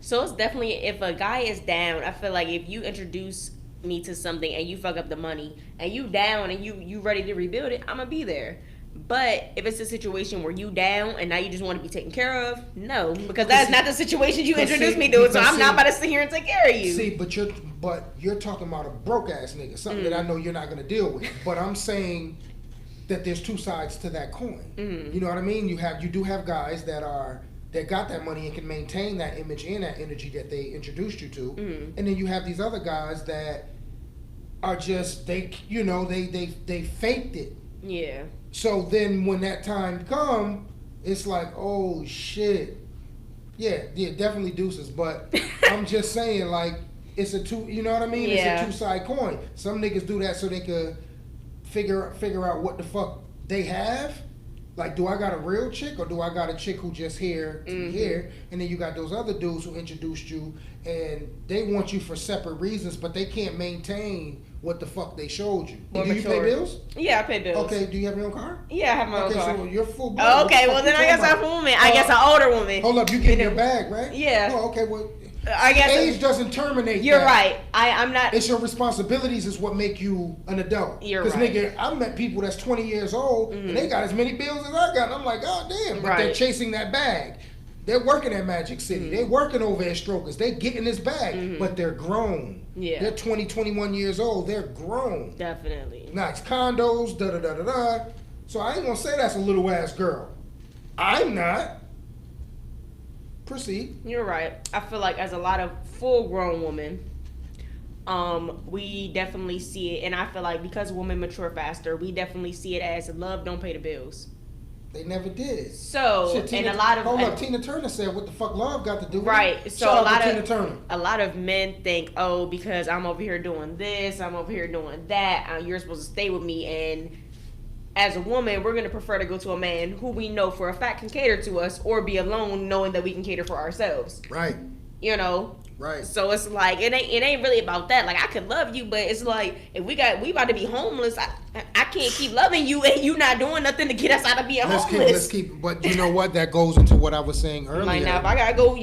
So it's definitely, if a guy is down, I feel like if you introduce me to something and you fuck up the money and you down and you ready to rebuild it, I'm gonna be there. But if it's a situation where you down and now you just want to be taken care of, no, because that's not the situation you introduced me to. So I'm not about to sit here and take care of you. See, but you're talking about a broke ass nigga, something that I know you're not gonna deal with. But I'm saying that there's two sides to that coin. You know what I mean? You do have guys that got that money and can maintain that image and that energy that they introduced you to, and then you have these other guys that are just they faked it. Yeah. So then when that time come, it's like, oh shit. Yeah, definitely deuces. But I'm just saying, like, it's a two. You know what I mean? Yeah. It's a two-side coin. Some niggas do that so they could figure out what the fuck they have. Like, do I got a real chick or do I got a chick who just here to here? And then you got those other dudes who introduced you and they want you for separate reasons, but they can't maintain what the fuck they showed you. Do you pay bills? Yeah, I pay bills. Okay, do you have your own car? Yeah, I have my own car. Okay, so you're full blown. Oh, okay, well then I guess I'm a woman. I guess an older woman. Hold up, you getting your bag, right? Yeah. Oh, okay, well, I guess age doesn't terminate. You're right. I'm not. It's your responsibilities is what make you an adult. You're right. Because nigga, I met people that's 20 years old and they got as many bills as I got. And I'm like, oh damn. But they're chasing that bag. They're working at Magic City. They're working over at Strokers. They're getting this bag, but they're grown. Yeah. They're 20, 21 years old. They're grown. Definitely. Nice condos, da da da da da. So I ain't gonna say that's a little ass girl. I'm not. Proceed. You're right. I feel like as a lot of full grown women, we definitely see it, and I feel like because women mature faster, we definitely see it as love don't pay the bills. They never did. So, shit, and a lot of hold up, Tina Turner said, "What the fuck love got to do with it?" Right. So Shout out to Tina Turner. A lot of men think, oh, because I'm over here doing this, I'm over here doing that, you're supposed to stay with me. And as a woman, we're gonna prefer to go to a man who we know for a fact can cater to us, or be alone knowing that we can cater for ourselves. Right. You know. Right. So it's like it ain't really about that. Like I could love you, but it's like if we about to be homeless, I can't keep loving you and you not doing nothing to get us out of being homeless. Let's keep. But you know what? That goes into what I was saying earlier. Like now, if I gotta go,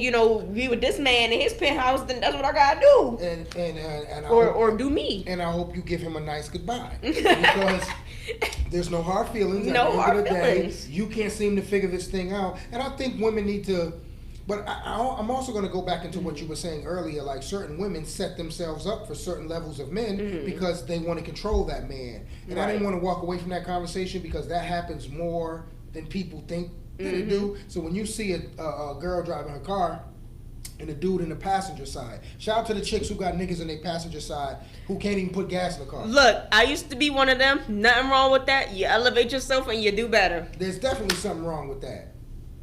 be with this man in his penthouse, then that's what I gotta do. And or do me. And I hope you give him a nice goodbye because there's no hard feelings. No at the hard end of the feelings. Day, you can't seem to figure this thing out, and I think women need to. But I'm also going to go back into what you were saying earlier. Like certain women set themselves up for certain levels of men because they want to control that man. And I didn't want to walk away from that conversation because that happens more than people think that it do. So when you see a girl driving her car and a dude in the passenger side, shout out to the chicks who got niggas in their passenger side who can't even put gas in the car. Look, I used to be one of them. Nothing wrong with that. You elevate yourself and you do better. There's definitely something wrong with that.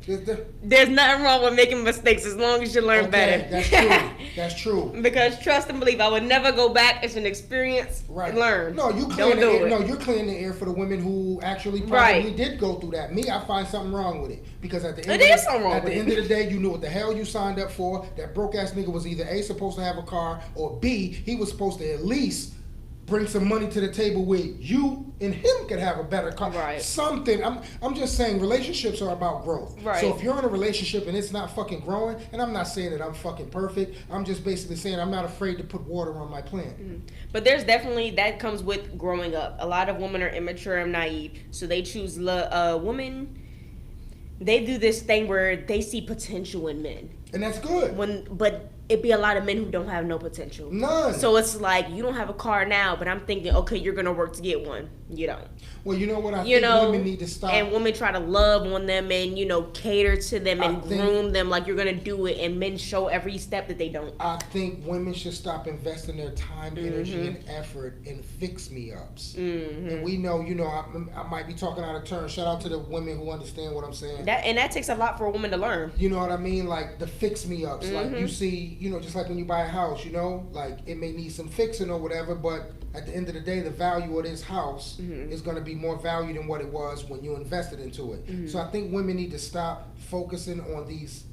There's nothing wrong with making mistakes as long as you learn better. That's true. That's true. Because trust and believe, I would never go back. It's an experience. Right. Learn. No, you're clearing the air for the women who actually probably did go through that. Me, I find something wrong with it because at the end of the day, you knew what the hell you signed up for. That broke ass nigga was either A, supposed to have a car, or B, he was supposed to at least bring some money to the table where you and him could have a better car. Right. Something. I'm just saying relationships are about growth. Right. So if you're in a relationship and it's not fucking growing, and I'm not saying that I'm fucking perfect, I'm just basically saying I'm not afraid to put water on my plant. But there's definitely, that comes with growing up. A lot of women are immature and naive, so they choose women. They do this thing where they see potential in men. And that's good. But it be a lot of men who don't have no potential. None. So it's like, you don't have a car now, but I'm thinking, okay, you're going to work to get one. You don't. Well, you know what? I think women need to stop. And women try to love on them and, cater to them and groom them like you're going to do it. And men show every step that they don't. I think women should stop investing their time, energy, and effort in fix-me-ups. And we know, I might be talking out of turn. Shout out to the women who understand what I'm saying. That takes a lot for a woman to learn. You know what I mean? Like the fix-me-ups. Like you see, just like when you buy a house, like it may need some fixing or whatever, but at the end of the day, the value of this house is going to be more value than what it was when you invested into it. So I think women need to stop focusing on these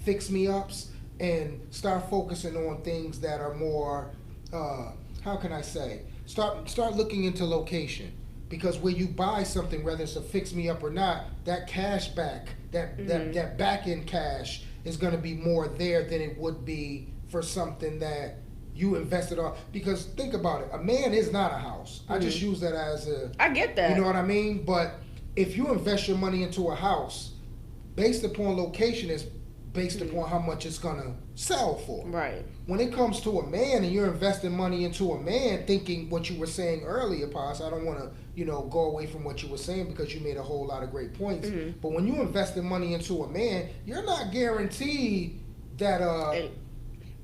fix-me-ups and start focusing on things that are more, how can I say, start looking into location. Because when you buy something, whether it's a fix-me-up or not, that cash back, that back-end cash is going to be more there than it would be for something that you invested on. Because think about it, a man is not a house. I just use that as a, I get that. you know what I mean? But if you invest your money into a house, based upon location, is based upon how much it's gonna sell for. Right. When it comes to a man and you're investing money into a man, thinking what you were saying earlier, Paz, I don't want to, go away from what you were saying because you made a whole lot of great points. But when you investing money into a man, you're not guaranteed that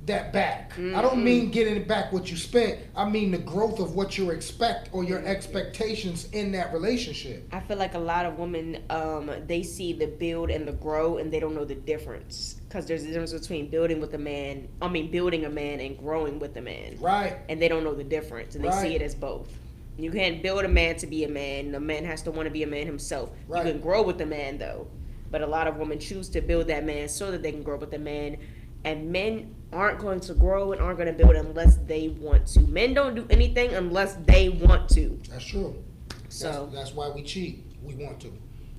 that back. I don't mean getting back what you spent. I mean the growth of what you expect or your expectations in that relationship. I feel like a lot of women, they see the build and the grow, and they don't know the difference. Because there's a difference between building a man and growing with a man. Right. And they don't know the difference, and they see it as both. You can't build a man to be a man. The man has to want to be a man himself. Right. You can grow with the man, though. But a lot of women choose to build that man so that they can grow with the man. And men aren't going to grow and aren't going to build unless they want to. Men don't do anything unless they want to. That's true. So that's why we cheat. We want to.